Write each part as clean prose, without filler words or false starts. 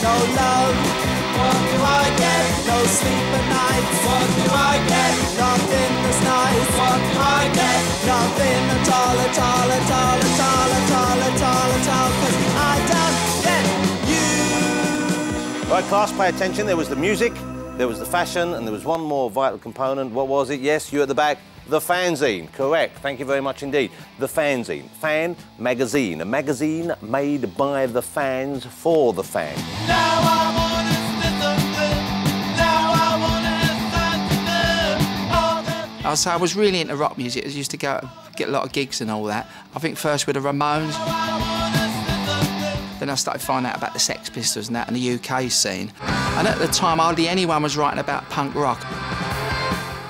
No love, what do I get? No sleep at night, what do I get? Nothing that's nice, what do I get? Nothing at all, at all, at all, at all, at all, at all, at all, 'cause I don't get you. Right, class, pay attention. There was the music, there was the fashion, and there was one more vital component. What was it? Yes, you at the back. The fanzine, correct. Thank you very much indeed. The fanzine, fan magazine, a magazine made by the fans for the fans. Now I wanna now I wanna So I was really into rock music. I used to get a lot of gigs and all that. I think first with the Ramones. Then I started finding out about the Sex Pistols and that in the UK scene. And at the time, hardly anyone was writing about punk rock.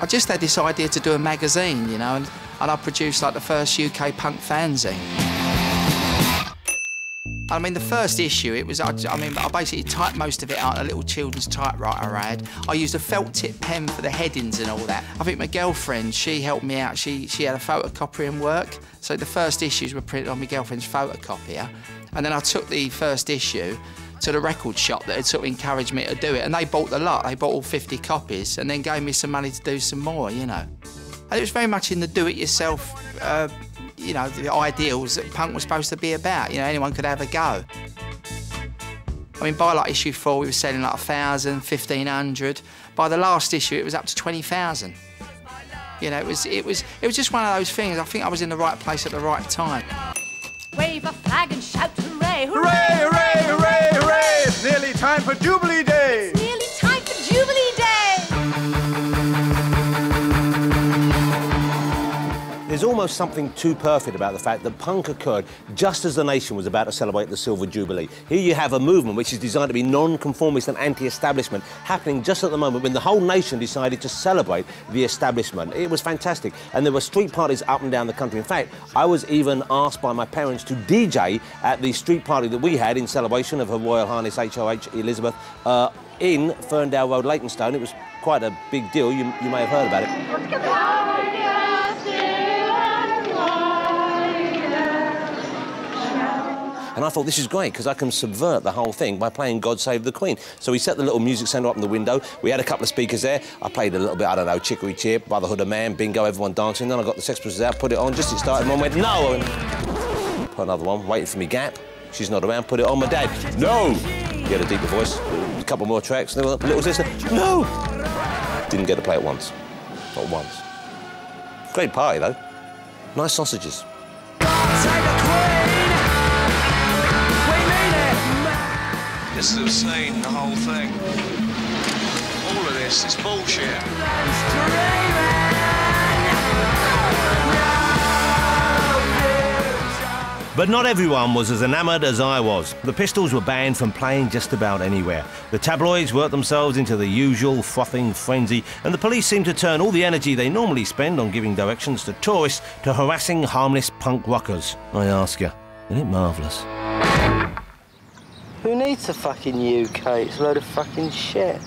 I just had this idea to do a magazine, you know, and I produced like the first UK punk fanzine. I mean, the first issue, it was, I basically typed most of it out on a little children's typewriter I had. I used a felt tip pen for the headings and all that. I think my girlfriend, she helped me out. She had a photocopying work, so the first issues were printed on my girlfriend's photocopier. And then I took the first issue to the record shop that had sort of encouraged me to do it, and they bought the lot. They bought all 50 copies and then gave me some money to do some more, you know. And it was very much in the do-it-yourself, you know, the ideals that punk was supposed to be about. You know, anyone could have a go. I mean, by like issue 4, we were selling like 1,000, 1,500. By the last issue, it was up to 20,000. You know, it was just one of those things. I think I was in the right place at the right time. Wave a flag and shout hooray, Hooray, hooray, hooray, hooray! It's nearly time for Jubilee Day! It's nearly time for Jubilee Day! There's almost something too perfect about the fact that punk occurred just as the nation was about to celebrate the Silver Jubilee. Here you have a movement which is designed to be non-conformist and anti-establishment happening just at the moment when the whole nation decided to celebrate the establishment. It was fantastic, and there were street parties up and down the country. In fact, I was even asked by my parents to DJ at the street party that we had in celebration of Her Royal Highness HOH Elizabeth in Ferndale Road, Leytonstone. It was quite a big deal. You may have heard about it. And I thought, this is great, because I can subvert the whole thing by playing God Save the Queen. So we set the little music centre up in the window. We had a couple of speakers there. I played a little bit, I don't know, Chicory Cheer, Brotherhood of Man, Bingo, everyone dancing. Then I got the Sex Pistols out, put it on, just it started, Mum went, no! And put another one, waiting for me Gap. She's not around, put it on, my dad, no! He had a deeper voice, a couple more tracks, little sister, no! Didn't get to play it once. Not once. Great party, though. Nice sausages. This is obscene, the whole thing. All of this is bullshit. But not everyone was as enamoured as I was. The Pistols were banned from playing just about anywhere. The tabloids worked themselves into the usual frothing frenzy, and the police seemed to turn all the energy they normally spend on giving directions to tourists to harassing harmless punk rockers. I ask you, isn't it marvellous? Who needs a fucking UK? It's a load of fucking shit.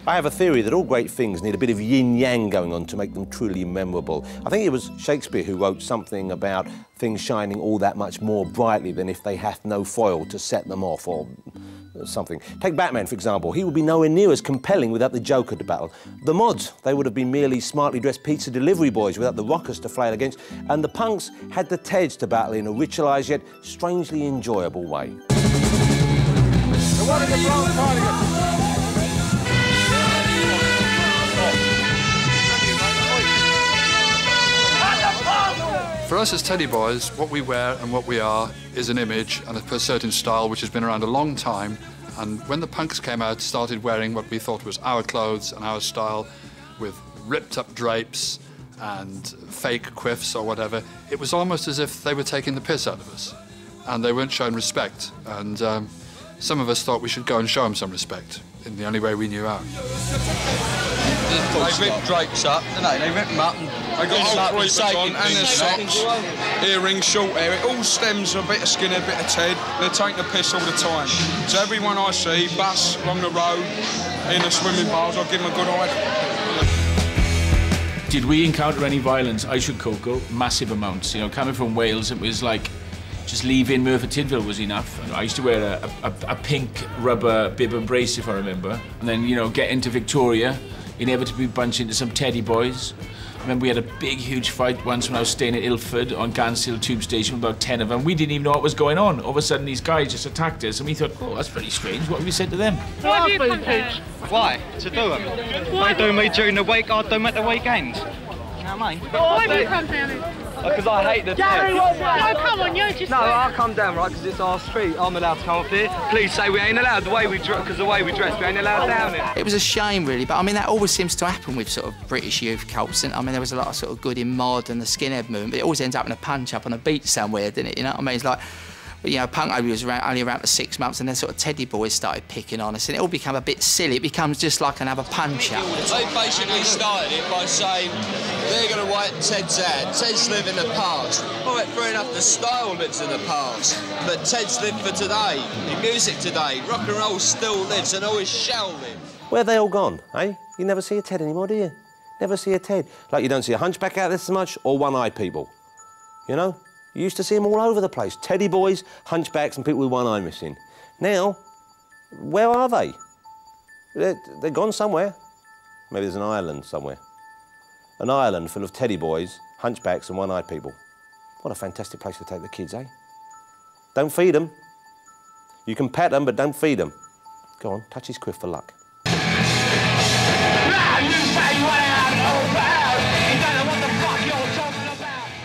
I have a theory that all great things need a bit of yin-yang going on to make them truly memorable. I think it was Shakespeare who wrote something about things shining all that much more brightly than if they hath no foil to set them off, or something. Take Batman, for example. He would be nowhere near as compelling without the Joker to battle. The mods, they would have been merely smartly dressed pizza delivery boys without the rockers to flail against. And the punks had the Teds to battle in a ritualised yet strangely enjoyable way. For us as Teddy Boys, what we wear and what we are is an image and a certain style which has been around a long time. And when the punks came out, started wearing what we thought was our clothes and our style, with ripped-up drapes and fake quiffs or whatever, it was almost as if they were taking the piss out of us. And they weren't showing respect. And some of us thought we should go and show them some respect in the only way we knew how. They rip drapes up, don't they? They rip them up and they got all creepers on and their socks, earrings, short hair. It all stems from a bit of skin, a bit of Ted. They're taking the piss all the time. So everyone I see, bus along the road, in the swimming bars, I give them a good eye. Did we encounter any violence? I should cocoa, massive amounts. You know, coming from Wales, it was like Just leaving Merthyr Tydfil was enough. I used to wear a pink rubber bib and brace, if I remember. And then, you know, get into Victoria, inevitably bunch into some teddy boys. I remember we had a big, huge fight once when I was staying at Ilford on Ganshill Tube Station with about 10 of them. We didn't even know what was going on. All of a sudden, these guys just attacked us, and we thought, oh, that's very strange. What have we said to them? Why do you come here? Why? To do them. They do me during the week, I do them at the weekends. You know what I mean? Why do you come down here? Because I hate the Gary, no, come on, you just... No, I'll come down, right, because it's our street. I'm allowed to come up here. Please say we ain't allowed, because the way we dress, we ain't allowed down here. It was a shame, really, but I mean, that always seems to happen with sort of British youth cults. And I mean, there was a lot of sort of good in mod and the skinhead movement, but it always ends up in a punch-up on a beach somewhere, didn't it? You know what I mean? It's like, you know, punk only was only around for 6 months, and then sort of teddy boys started picking on us, and it all became a bit silly. It becomes just like another punch-up. They basically started it by saying they're going to wipe Ted's out. Ted's live in the past. All right, fair enough, the style lives in the past, but Ted's lived for today. The music today, rock and roll still lives and always shall live. Where are they all gone, eh? You never see a Ted anymore, do you? Never see a Ted. Like you don't see a hunchback out there so much, or one-eyed people. You know? You used to see them all over the place. Teddy boys, hunchbacks and people with one eye missing. Now, where are they? They're gone somewhere. Maybe there's an island somewhere. An island full of teddy boys, hunchbacks and one-eyed people. What a fantastic place to take the kids, eh? Don't feed them. You can pet them, but don't feed them. Go on, touch his quiff for luck.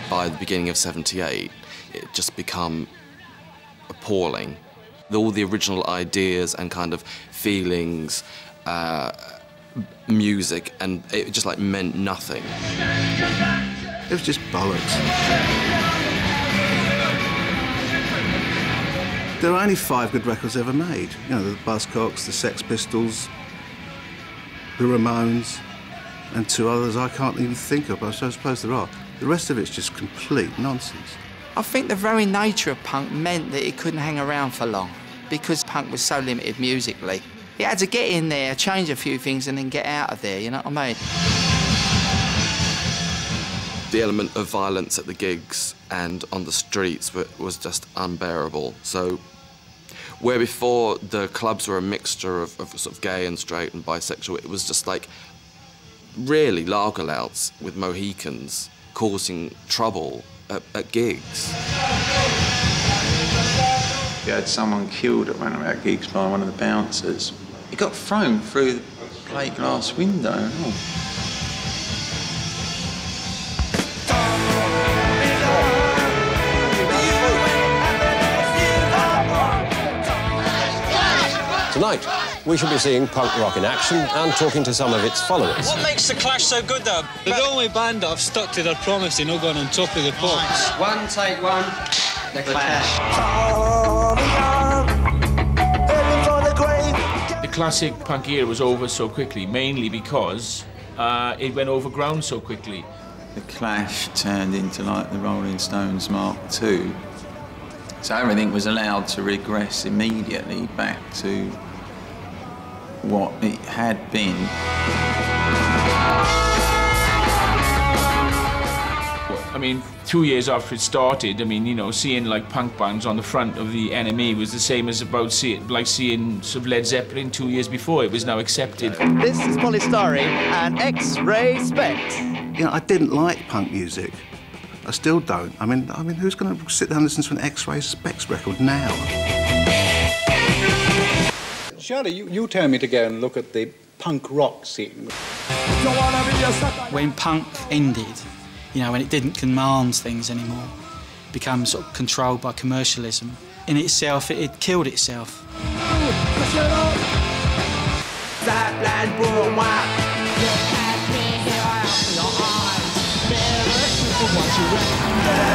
By the beginning of '78, it just become appalling. All the original ideas and kind of feelings, music, and it just like meant nothing. It was just bollocks. There are only 5 good records ever made. You know, the Buzzcocks, the Sex Pistols, the Ramones, and 2 others I can't even think of, but I suppose there are. The rest of it's just complete nonsense. I think the very nature of punk meant that it couldn't hang around for long, because punk was so limited musically. You had to get in there, change a few things, and then get out of there, you know what I mean? The element of violence at the gigs and on the streets was just unbearable. So, where before the clubs were a mixture of sort of gay and straight and bisexual, it was just like really lager louts with Mohicans causing trouble at gigs. We had someone killed at one of our gigs by one of the bouncers. He got thrown through the plate glass window and all. Tonight, we shall be seeing punk rock in action and talking to some of its followers. What makes The Clash so good, though? They're the only band that have stuck to their promise and not gone on top of the pops. One, take one. The Clash. The classic punk era was over so quickly, mainly because it went overground so quickly. The Clash turned into like the Rolling Stones Mark II. So everything was allowed to regress immediately back to what it had been. I mean, 2 years after it started, I mean, you know, seeing like punk bands on the front of the NME was the same as about seeing sort of Led Zeppelin 2 years before. It was now accepted. This is Polystyrene and X-Ray Specs. You know, I didn't like punk music. I still don't. I mean, who's going to sit down and listen to an X-Ray Specs record now? Charlie, you tell me to go and look at the punk rock scene. When punk ended, you know, when it didn't command things anymore, it became sort of controlled by commercialism. In itself, it killed itself. What you